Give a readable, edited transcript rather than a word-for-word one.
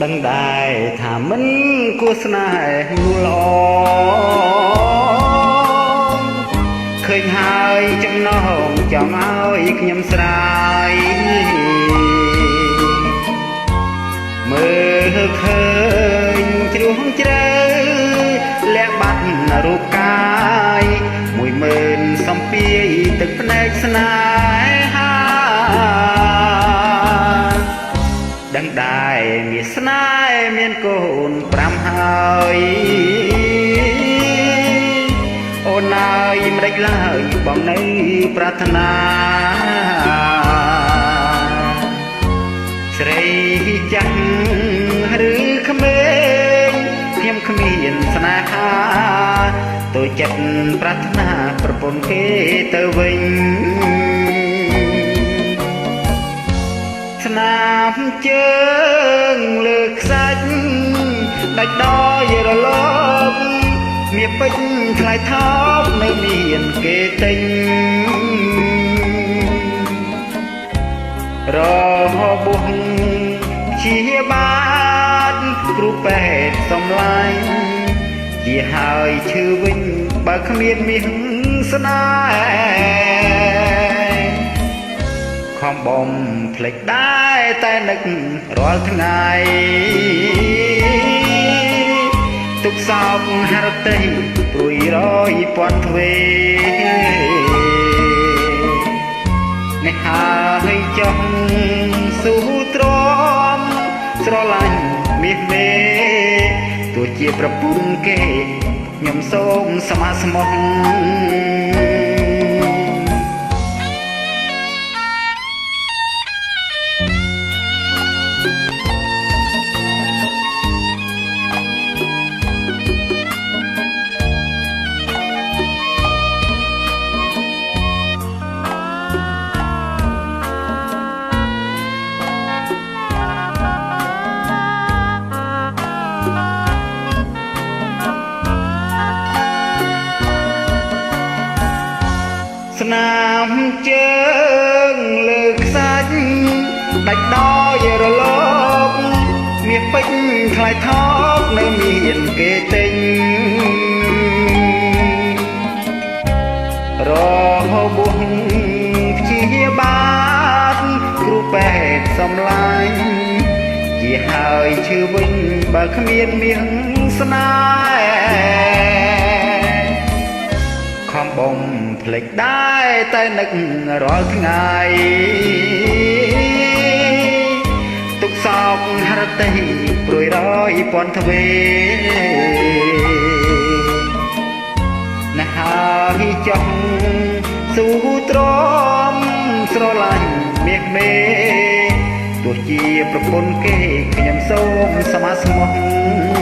ដឹងដែរថាមិនគួរស្នេហ៍នួលល្អឃើញហើយចំណងចង់ឲ្យខ្ញុំស្រាយមើលឃើញជ្រោះជ្រៅលាក់បាត់រូបកាយ10000សំពាយទឹកភ្នែកស្នេហាដឹងដែរមានស្នេហ៍មានកូន5ហើយអូនអើយមិនដេចឡើយបងនៅប្រាថ្នាស្រីចាស់ឬក្មេងខ្ញុំគ្មានស្នេហាតូចចិត្តប្រាថ្នាប្រពន្ធគេទៅវិញស្នាមជើងលើខ្សាច់ដាច់ដោយរលកមានពេជ្រថ្លៃថោកនៅមានគេទិញរហបួសជាបាទគ្រូពេទ្យសំឡាញ់ជាហើយឈឺវិញបើគ្មានមាសស្នេហ៍ខំបំភ្លេចដែរតែនឹករាល់ថ្ងៃទុកសោកហរតីព្រួយរយពាន់ទ្វេនេះហើយចង់ស៊ូទ្រាំស្រឡាញ់មាសមេទោះជាប្រពន្ធគេខ្ញុំសូមស្ម័គ្រស្មោះស្នាមជើងលើខ្សាច់ដាច់ដោយរលកមាសពេជ្រថ្លៃថោកនៅមានគេទិញរហបួសព្យាបាទគ្រូពេទ្យសំឡាញ់ជាហើយឈឺវិញបើគ្មានមាសស្នេហ៍ខំបំភ្លេចដែរតែនឹករាល់ថ្ងៃទុកសោកហរតីព្រួយរយពាន់ទ្វេណាហើយចង់ស៊ូទ្រាំស្រឡាញ់មាសមេទោះជាប្រពន្ធគេខ្ញុំសូមស្ម័គ្រស្មោះ